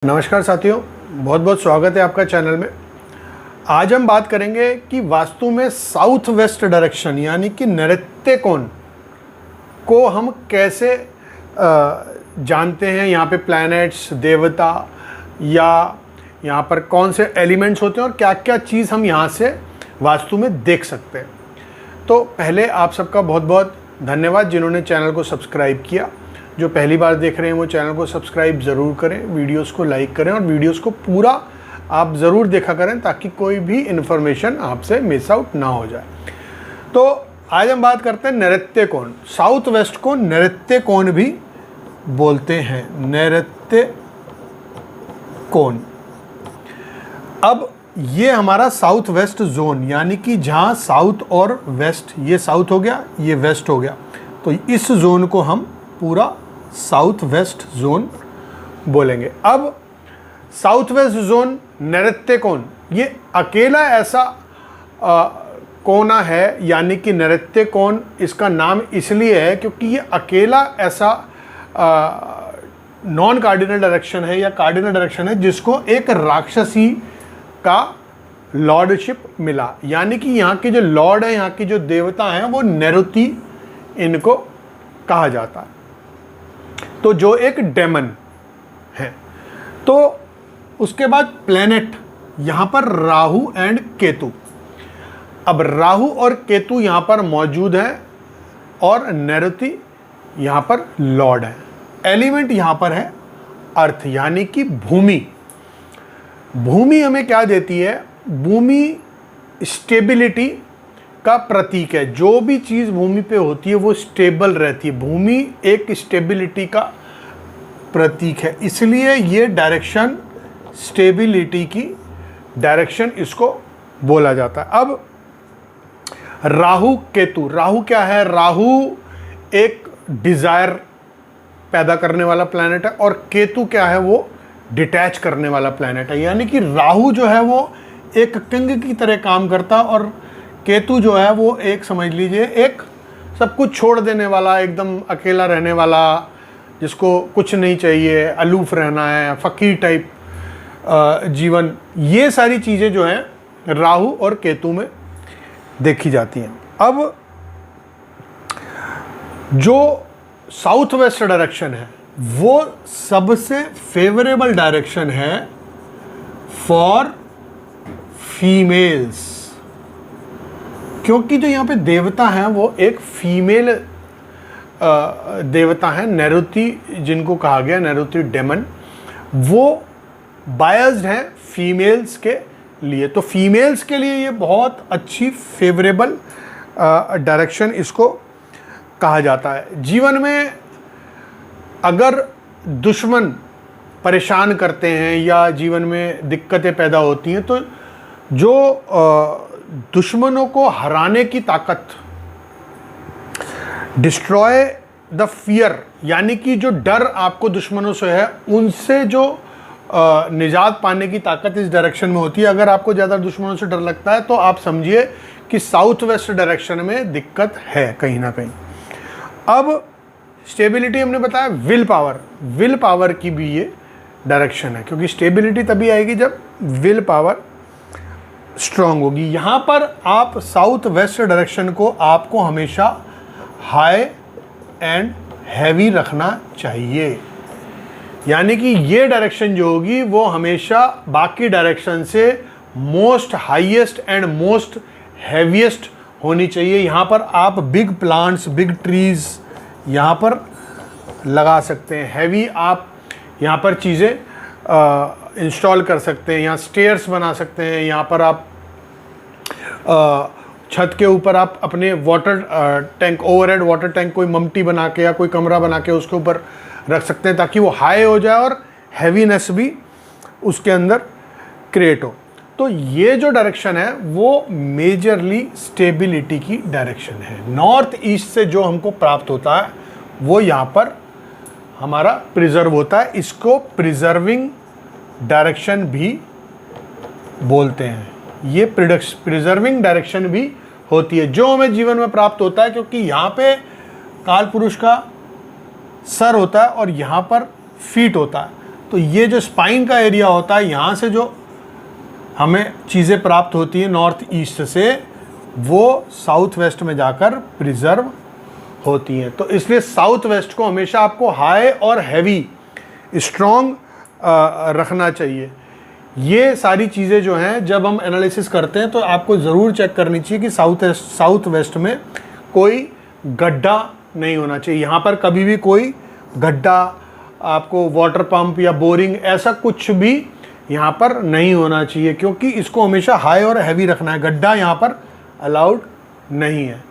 नमस्कार साथियों, बहुत बहुत स्वागत है आपका चैनल में। आज हम बात करेंगे कि वास्तु में साउथ वेस्ट डायरेक्शन यानी कि नैऋत्य कोण को हम कैसे जानते हैं। यहाँ पे प्लैनेट्स, देवता या यहाँ पर कौन से एलिमेंट्स होते हैं और क्या क्या चीज़ हम यहाँ से वास्तु में देख सकते हैं। तो पहले आप सबका बहुत बहुत धन्यवाद जिन्होंने चैनल को सब्सक्राइब किया। जो पहली बार देख रहे हैं वो चैनल को सब्सक्राइब ज़रूर करें, वीडियोस को लाइक करें और वीडियोस को पूरा आप ज़रूर देखा करें ताकि कोई भी इन्फॉर्मेशन आपसे मिस आउट ना हो जाए। तो आज हम बात करते हैं नैऋत्य कोण। साउथ वेस्ट को नैऋत्य कोण भी बोलते हैं, नैऋत्य कोण। अब ये हमारा साउथ वेस्ट जोन यानी कि जहाँ साउथ और वेस्ट, ये साउथ हो गया, ये वेस्ट हो गया, तो इस जोन को हम पूरा साउथ वेस्ट जोन बोलेंगे। अब साउथ वेस्ट जोन नैऋत्य कोण ये अकेला ऐसा कोना है, यानी कि नैऋत्य कोण इसका नाम इसलिए है क्योंकि ये अकेला ऐसा नॉन कार्डिनल डायरेक्शन है या कार्डिनल डायरेक्शन है जिसको एक राक्षसी का लॉर्डशिप मिला। यानी कि यहाँ के जो लॉर्ड है, यहाँ की जो देवता हैं वो नैऋति इनको कहा जाता है, तो जो एक डेमन है। तो उसके बाद प्लैनेट, यहाँ पर राहु एंड केतु। अब राहु और केतु यहाँ पर मौजूद हैं और नैऋति यहाँ पर लॉर्ड है। एलिमेंट यहाँ पर है अर्थ यानी कि भूमि। भूमि हमें क्या देती है? भूमि स्टेबिलिटी का प्रतीक है। जो भी चीज़ भूमि पे होती है वो स्टेबल रहती है। भूमि एक स्टेबिलिटी का प्रतीक है, इसलिए ये डायरेक्शन स्टेबिलिटी की डायरेक्शन इसको बोला जाता है। अब राहु केतु, राहु क्या है? राहु एक डिज़ायर पैदा करने वाला प्लैनेट है और केतु क्या है? वो डिटैच करने वाला प्लैनेट है। यानी कि राहु जो है वो एक किंग की तरह काम करता और केतु जो है वो एक, समझ लीजिए, एक सब कुछ छोड़ देने वाला, एकदम अकेला रहने वाला, जिसको कुछ नहीं चाहिए, अलूफ रहना है, फकीर टाइप जीवन। ये सारी चीज़ें जो हैं राहु और केतु में देखी जाती हैं। अब जो साउथ वेस्ट डायरेक्शन है वो सबसे फेवरेबल डायरेक्शन है फॉर फीमेल्स, क्योंकि जो यहाँ पे देवता हैं वो एक फीमेल देवता हैं, नैऋति जिनको कहा गया, नैऋति डेमन, वो बायस्ड हैं फीमेल्स के लिए। तो फीमेल्स के लिए ये बहुत अच्छी फेवरेबल डायरेक्शन इसको कहा जाता है। जीवन में अगर दुश्मन परेशान करते हैं या जीवन में दिक्कतें पैदा होती हैं तो जो दुश्मनों को हराने की ताकत, डिस्ट्रॉय द फियर, यानी कि जो डर आपको दुश्मनों से है उनसे जो निजात पाने की ताकत इस डायरेक्शन में होती है। अगर आपको ज़्यादा दुश्मनों से डर लगता है तो आप समझिए कि साउथ वेस्ट डायरेक्शन में दिक्कत है कहीं ना कहीं। अब स्टेबिलिटी हमने बताया, विल पावर की भी ये डायरेक्शन है, क्योंकि स्टेबिलिटी तभी आएगी जब विल पावर स्ट्रांग होगी। यहाँ पर आप साउथ वेस्ट डायरेक्शन को आपको हमेशा हाई एंड हैवी रखना चाहिए। यानी कि ये डायरेक्शन जो होगी वो हमेशा बाकी डायरेक्शन से most highest and most heaviest होनी चाहिए। यहाँ पर आप बिग प्लांट्स, बिग ट्रीज यहाँ पर लगा सकते हैं। हैवी आप यहाँ पर चीज़ें इंस्टॉल कर सकते हैं। यहाँ स्टेयर्स बना सकते हैं। यहाँ पर आप छत के ऊपर आप अपने water tank, overhead water tank कोई ममटी बना के या कोई कमरा बना के उसके ऊपर रख सकते हैं ताकि वो हाई हो जाए और हैवीनेस भी उसके अंदर क्रिएट हो। तो ये जो डायरेक्शन है वो मेजरली स्टेबिलिटी की डायरेक्शन है। नॉर्थ ईस्ट से जो हमको प्राप्त होता है वो यहाँ पर हमारा प्रिजर्व होता है। इसको प्रिजर्विंग डायरेक्शन भी बोलते हैं। ये प्रिजर्विंग डायरेक्शन भी होती है जो हमें जीवन में प्राप्त होता है, क्योंकि यहाँ पे काल पुरुष का सर होता है और यहाँ पर फीट होता है। तो ये जो स्पाइन का एरिया होता है, यहाँ से जो हमें चीज़ें प्राप्त होती हैं नॉर्थ ईस्ट से, वो साउथ वेस्ट में जाकर प्रिजर्व होती हैं। तो इसलिए साउथ वेस्ट को हमेशा आपको हाई और हैवी स्ट्रॉन्ग रखना चाहिए। ये सारी चीज़ें जो हैं जब हम एनालिसिस करते हैं तो आपको ज़रूर चेक करनी चाहिए कि साउथ वेस्ट में कोई गड्ढा नहीं होना चाहिए। यहाँ पर कभी भी कोई गड्ढा, आपको वाटर पंप या बोरिंग, ऐसा कुछ भी यहाँ पर नहीं होना चाहिए, क्योंकि इसको हमेशा हाई और हैवी रखना है। गड्ढा यहाँ पर अलाउड नहीं है।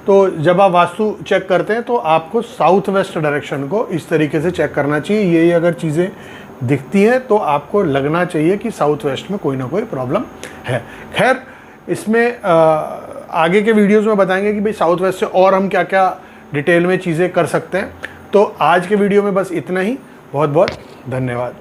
तो जब आप वास्तु चेक करते हैं तो आपको साउथ वेस्ट डायरेक्शन को इस तरीके से चेक करना चाहिए। ये अगर चीज़ें दिखती हैं तो आपको लगना चाहिए कि साउथ वेस्ट में कोई ना कोई प्रॉब्लम है। खैर, इसमें आगे के वीडियोस में बताएंगे कि भाई साउथ वेस्ट से और हम क्या क्या डिटेल में चीज़ें कर सकते हैं। तो आज के वीडियो में बस इतना ही। बहुत बहुत धन्यवाद।